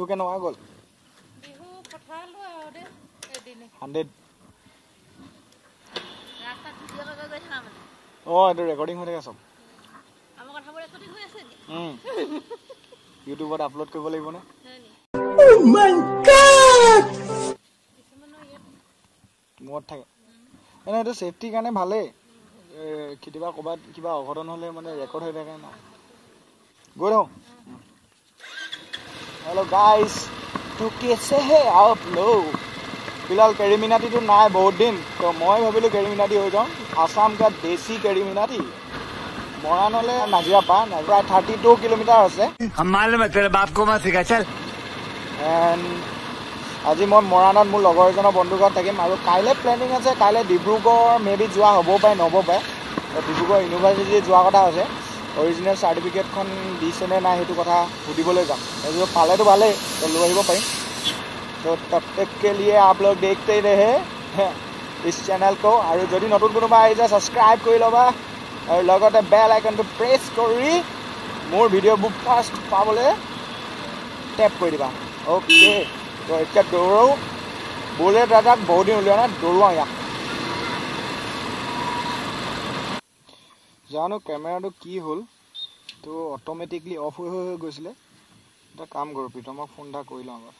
কেনেকুৱা গ'ল? বিহু পঠালো আৰু দে এদিনে 100 ৰাস্তাত ভিডিঅ' কৰিব গৈ থাকা মানে এইটো ৰেকৰ্ডিং হৈ থাকে চব আমাৰ কথাবোৰ ৰেকৰ্ডিং হৈ আছে নি ইউটিউবত আপলোড কৰিব লাগিব নে oh my god কিছুমানৰ ইয়াত মত থাকে এনে এইটো সেফটিৰ কাৰণে ভালেই কেতিয়াবা ক'বাত কিবা অঘটন হ'লে মানে ৰেকৰ্ড হৈ থাকে না গৈ ৰহ हेलो गाइस तो कैसे है आप लोग फिलहाल कैरीमिनाटी तो ना है बहुत दिन तो मैं भाविलो कैरीमिनाटी हो जाऊँ आसाम का देसी कैरीमिनाटी मरानले नाजिरापा प्राय 32 किलोमीटर আছে हम मालूम है तेरे बाप को मत सिखा चल एंड আজি মই মৰাণত মোৰ লগৰ এজনৰ বন্ধু ঘৰত থাকিম আৰু কাইলে প্লেনিং আছে কাইলে ডিব্ৰুগড় মেবি যোৱা হ'ব পায় নহ'ব পায় ডিব্ৰুগড় ইউনিভাৰ্চিটি যোৱা কথা আছে ओरिजिनल सर्टिफिकेट खन दिसेने ना हेतु कथा सुधिबले जाम जो पाले तो भाले तो लो आइबो पाई तो तब तक के लिए आप लोग देखते ही रहे इस चैनल को और जदि नतुन कोनोबा आइ जा सब्सक्राइब কৰি লবা और লগতে बेल आइकन तो प्रेस কৰি मोर भिडिओ बुक फास्ट पाबले टैप কৰি দিবা ओके तो এতিয়া দৌৰো বুলেট দাদাক বহুত দিন উলিয়া না দৌৰোৱা ইয়া জানো ক্যামেৰাটো কি হল তো অটোমেটিকলি অফ হৈ গৈছিলে এটা কাম কৰো পিতমক ফোনটা কৰি লওঁ আগত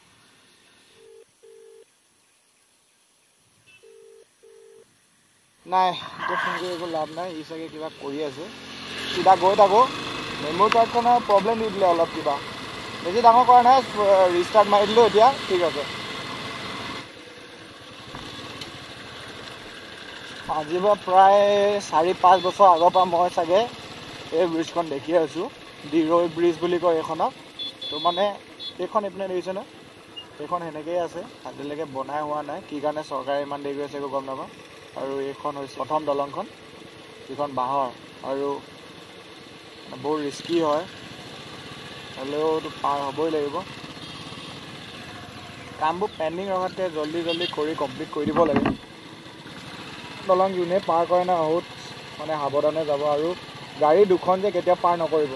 নাই তো ফোন কৰি একো লাভ নাই ই চাগে কিবা কৰি আছে সিধা গৈ থাকো মেমৰি কাৰ্ডখনৰ প্ৰব্লেম দিলে অলপ কিবা বেছি ডাঙৰ কৰা নাই ৰিষ্টাৰ্ট মাৰি দিলো এতিয়া ঠিক আছে আজিবা প্ৰায় 4-5 বছৰ আগৰ পৰা মই চাগে এই ব্ৰিজখন দেখি আছো ডিৰৈ ব্ৰিজ বুলি কয় এখনক তো মানে এখন এপনে দেখিছে না এখন হেনেকৈ আছে আজিলৈকে বনাই হোৱা নাই কি কাৰণে চৰকাৰে ইমান দেৰি কৰিছে গম নাপাওঁ আৰু এখন হৈছে প্ৰথম দলংখন যিখন বাহৰ আৰু বহুত ৰিস্কি হয় হ'লেও তো পাৰ হ'বই লাগিব কামবোৰ পেণ্ডিং ৰখাতে জলদি কৰি কমপ্লিট কৰি দিব লাগে দলং যোনে পাৰ কৰে না বহুত মানে সাৱধানে যাব আৰু গাড়ী দুখন যে কেতিয়া পাৰ নকৰিব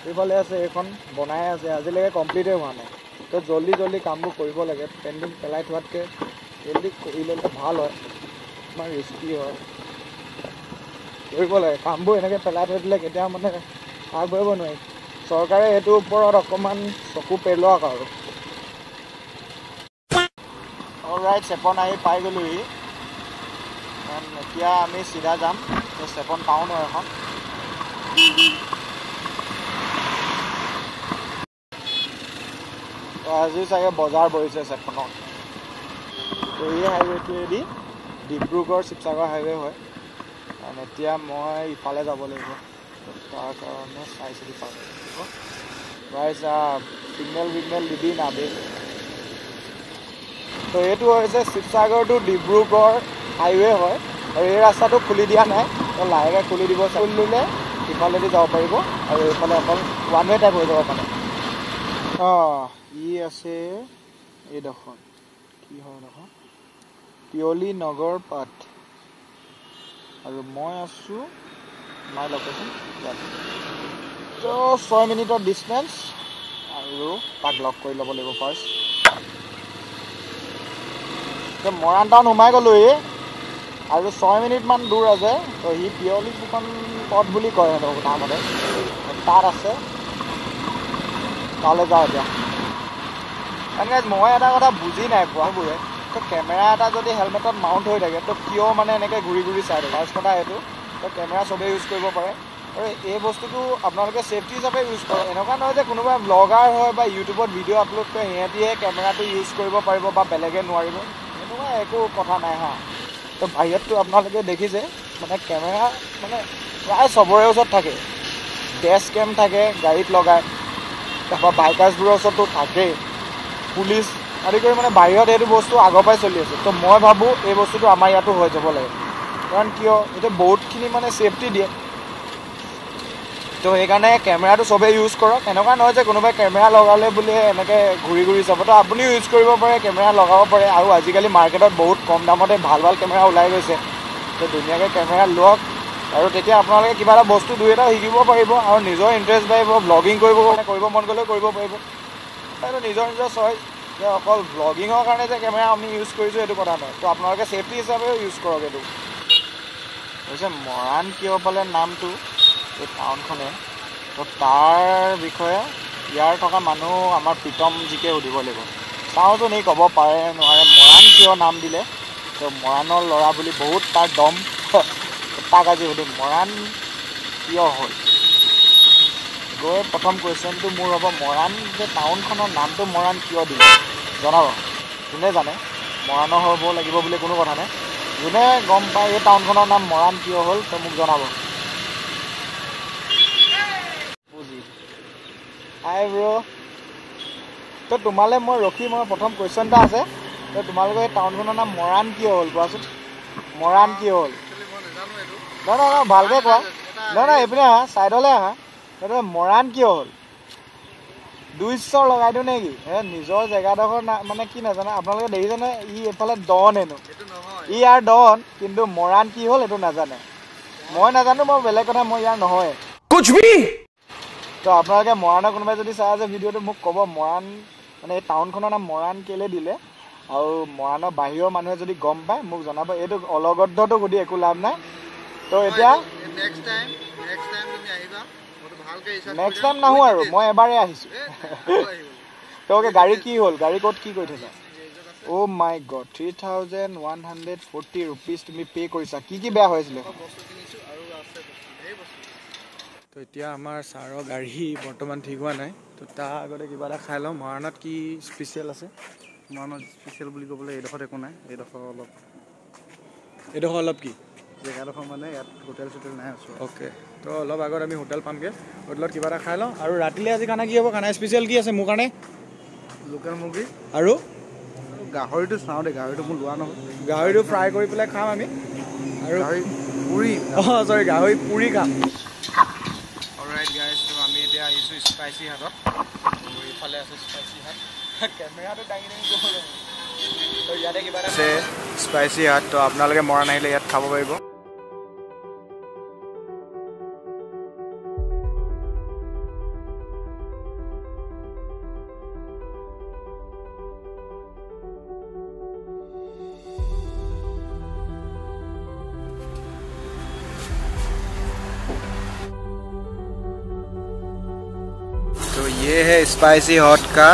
এইফালে আছে এখন বনাই আছে আজিলৈকে কমপ্লিটে হোৱা নাই তো জলদি কামবোৰ কৰিব লাগে পেণ্ডিং পেলাই থোৱাতকৈ জলদি কৰি ল'লে ভাল হয় ইমান ৰিস্কি হয় কৰিব লাগে কামবোৰ এনেকৈ পেলাই থৈ দিলে কেতিয়া মানে আগবাঢ়িব নোৱাৰি চৰকাৰে এইটোৰ ওপৰত অকণমান চকু পেলোৱাক আৰু অলৰাইট চেপন আহি পাই গ'লোহি এতিয়া আমি চিধা যাম চেপন টাউন হয় এখন আজি চাগে বজাৰ বহিছে চেপনত এই হাইৱেটোৱেদি ডিব্ৰুগড় শিৱসাগৰ হাইৱে হয় আৰু এতিয়া মই ইফালে যাব লাগিব তাৰ কাৰণে চাই চিতি পাব গাইজ চিগনেল দিবি নাবে তো এইটো হৈছে শিৱসাগৰ টু ডিব্ৰুগড় হাইৱে হয় আৰু এই ৰাস্তাটো খুলি দিয়া নাই তো লাহেকৈ খুলি দিব খুলি দিলে ইফালেদি যাব পাৰিব আৰু এইফালে অকল ওৱান ৱে টাইপ হৈ যাব পাৰে ই আছে এইডোখৰ কি হয় এইডোখৰ পিয়লি নগৰ পাঠ আৰু মই আছোঁ মাই লোকেশ্যন তো 6 মিনিটৰ ডিষ্টেঞ্চ আৰু তাক লক কৰি ল'ব লাগিব ফাৰ্ষ্ট মৰাণ টাউন সোমাই গ'লোহি আৰু 6 মিনিটমান দূৰ আছে তো সি পিয়লি দুখন পথ বুলি কয় সিহঁতৰ নামতে তাত আছে তালৈ যাওঁ এতিয়া কাৰণ মই এটা কথা বুজি নাই পোৱাবোৰে তো কেমেৰা এটা যদি হেলমেটত মাউণ্ট হৈ থাকে তো কিয় মানে এনেকৈ ঘূৰি চাই থাকে ফাৰ্ষ্ট কথা এইটো তো কেমেৰা চবেই ইউজ কৰিব পাৰে আৰু এই বস্তুটো আপোনালোকে ছেফটি হিচাপে ইউজ কৰে এনেকুৱা নহয় যে কোনোবা ব্লগাৰ হয় বা ইউটিউবত ভিডিঅ' আপলোড কৰে সিহঁতিহে কেমেৰাটো ইউজ কৰিব পাৰিব বা বেলেগে নোৱাৰিব এনেকুৱা একো কথা নাই হা তো বাহিৰততো আপোনালোকে দেখিছে মানে কেমেৰা মানে প্ৰায় চবৰে ওচৰত থাকে ডেছ কেম থাকে গাড়ীত লগায় তাৰপৰা বাইকাৰ্ছবোৰৰ ওচৰতো থাকেই পুলিচ আদি কৰি মানে বাহিৰত এইটো বস্তু আগৰ পৰাই চলি আছে তো মই ভাবোঁ এই বস্তুটো আমাৰ ইয়াতো হৈ যাব লাগে কাৰণ কিয় এতিয়া বহুতখিনি মানে ছেফটি দিয়ে তো সেইকাৰণে কেমেৰাটো চবেই ইউজ কৰক এনেকুৱা নহয় যে কোনোবাই কেমেৰা লগালে বুলি এনেকৈ ঘূৰি যাব তো আপুনিও ইউজ কৰিব পাৰে কেমেৰা লগাব পাৰে আৰু আজিকালি মাৰ্কেটত বহুত কম দামতে ভাল কেমেৰা ওলাই গৈছে তো ধুনীয়াকৈ কেমেৰা লওক আৰু তেতিয়া আপোনালোকে কিবা এটা বস্তু দুই এটা শিকিব পাৰিব আৰু নিজৰ ইণ্টাৰেষ্ট বাঢ়িব ব্লগিং কৰিব মন গ'লেও কৰিব পাৰিব এইটো নিজৰ নিজৰ চইচ যে অকল ব্লগিঙৰ কাৰণে যে কেমেৰা আমি ইউজ কৰিছোঁ এইটো কথা নহয়। তো আপোনালোকে ছেফটি হিচাপেও ইউজ কৰক। এইটো হৈছে মৰাণ কিয় পালে নামটো এই টাউনখনে, তো তাৰ বিষয়ে ইয়াৰ থকা মানুহ আমাৰ প্ৰীতম জিকে সুধিব লাগিব। চাওঁতো নি ক'ব পাৰে নোৱাৰে মৰাণ কিয় নাম দিলে। তো মৰাণৰ ল'ৰা বুলি বহুত তাৰ দম, তাক আজি সুধিম মৰাণ কিয় হ'ল। গৈ প্ৰথম কুৱেশ্যনটো মোৰ হ'ব মৰাণ যে টাউনখনৰ নামটো মৰাণ কিয় দিলে জনাব। যোনে জানে মৰাণৰ হ'ব লাগিব বুলি কোনো কথা নাই। যোনে গম পায় এই টাউনখনৰ নাম মৰাণ কিয় হ'ল তো মোক জনাব। বুজি হাই ব্ৰ, তো তোমালৈ মই ৰখি মই প্ৰথম কুৱেশ্যন এটা আছে। তো তোমালোকৰ এই টাউনখনৰ নাম মৰাণ কিয় হ'ল কোৱাচোন। মৰাণ কিয় হ'ল? নহয় ভালকৈ কোৱা। নহয় এইপিনে আহা, ছাইডলৈ আহা। মৰাণ কিয় হ'ল? দুইশ্বৰ লগাই দিওঁ নেকি? নিজৰ জেগাডোখৰ মানে কি নাজানে আপোনালোকে দেখিছেনে? ই এইফালে ডন হেনো, ই ইয়াৰ ডন, কিন্তু মৰাণ কি হ'ল এইটো নাজানে। মই নাজানো, মই বেলেগ কথা, মই ইয়াৰ নহয়। তো আপোনালোকে মৰাণৰ কোনোবাই যদি চাই আছে ভিডিঅ'টো মোক ক'ব মৰাণ মানে এই টাউনখনৰ নাম মৰাণ কেলৈ দিলে, আৰু মৰাণৰ বাহিৰৰ মানুহে যদি গম পায় মোক জনাব। এইটো অলগদ্ধটো সুধি একো লাভ নাই। তো এতিয়া নেক্সট টাইম নাহোঁ আৰু, মই এবাৰেই আহিছোঁ। তো গাড়ী কি হ'ল? গাড়ী ক'ত কি কৰি থৈছা? অ' মাই গড, 3140 ৰুপিজ তুমি পে' কৰিছা। কি কি বেয়া হৈছিলে? তো এতিয়া আমাৰ ছাৰৰ গাড়ী বৰ্তমান ঠিক হোৱা নাই। তো তাৰ আগতে কিবা এটা খাই লওঁ। মৰাণত কি স্পেচিয়েল আছে? মৰাণত স্পেচিয়েল বুলি ক'বলৈ এইডোখৰত একো নাই। এইডোখৰ অলপ কি জেগাডোখৰ মানে ইয়াত হোটেল চোটেল নাই আছোঁ। অ'কে, তো অলপ আগত আমি হোটেল পামগৈ। হোটেলত কিবা এটা খাই লওঁ। আৰু ৰাতিলৈ আজি খানা কি হ'ব? খানা স্পেচিয়েল কি আছে মোৰ কাৰণে? লোকেল মুৰ্গী আৰু গাহৰিটো চাওঁ দেই, গাহৰিটো মোৰ লোৱা নহয়। গাহৰিটো ফ্ৰাই কৰি পেলাই খাম আমি। আৰু পুৰি, চৰি গাহৰি পুৰি খাম। অলৰাইট গাইজ, তো আমি এতিয়া আহিছোঁ স্পাইচি হাটত। ইফালে আছোঁ স্পাইচি হাট। কেমেৰাটো দাঙি গ'ল। তো ইয়াতে কিবা এটা আছে স্পাইচি হাট। তো আপোনালোকে মৰাণ আহিলে ইয়াত খাব পাৰিব। तो ये है स्पाइसी हॉट का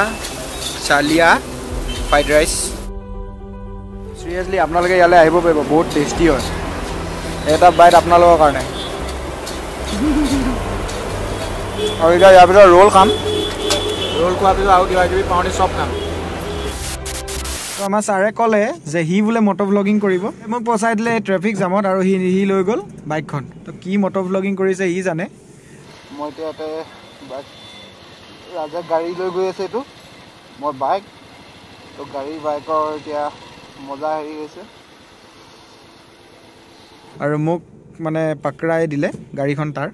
चालिया फ्राइड राइस। सिरियसली আপোনালোকে ইয়ালৈ আহিব পাৰিব, বহুত টেষ্টি হয়। এটা বাইট আপোনালোকৰ কাৰণে। আৰু এতিয়া ইয়াৰ পিছত ৰোল খাম। ৰোল খোৱাৰ পিছত আৰু কিবা কিবি পাওঁতে চব খাম। তো আমাৰ ছাৰে ক'লে যে সি বোলে মটো ভ্লগিং কৰিব। মোক পচাই দিলে ট্ৰেফিক জামত, আৰু সি লৈ গ'ল বাইকখন। তো কি মটো ভ্লগিং কৰিছে সি জানে। মই এতিয়া ইয়াতে বাইক ৰাজা গাড়ী লৈ গৈ আছে। এইটো মই বাইক। তো গাড়ী বাইকৰ এতিয়া মজা হেৰি হৈছে। আৰু মোক মানে পাকৰাই দিলে গাড়ীখন তাৰ।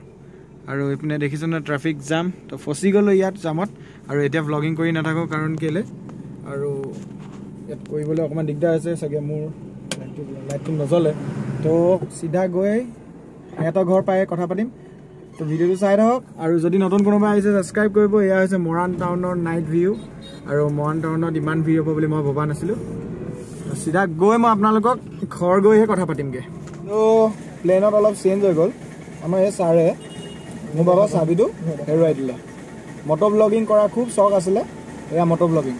আৰু এইপিনে দেখিছোঁ ন ট্ৰাফিক জাম। তো ফচি গ'লোঁ ইয়াত জামত। আৰু এতিয়া ভ্লগিং কৰি নাথাকোঁ কাৰণ কেলৈ, আৰু ইয়াত কৰিবলৈ অকণমান দিগদাৰ হৈছে চাগে, মোৰ লাইটটো নজ্বলে। তো চিধা গৈ সিহঁতৰ ঘৰ পাই কথা পাতিম। তো ভিডিঅ'টো চাই থাকক। আৰু যদি নতুন কোনোবা আহিছে ছাবস্ক্ৰাইব কৰিব। এয়া হৈছে মৰাণ টাউনৰ নাইট ভিউ। আৰু মৰাণ টাউনত ইমান ভিউ হ'ব বুলি মই ভবা নাছিলোঁ। চিধা গৈ মই আপোনালোকক ঘৰ গৈহে কথা পাতিমগৈ। তো প্লেনত অলপ চেঞ্জ হৈ গ'ল। আমাৰ এই ছাৰে মোৰ ভাগৰ চাবিটো হেৰুৱাই দিলে। মটো ব্লগিং কৰা খুব চখ আছিলে, এয়া মটো ব্লগিং।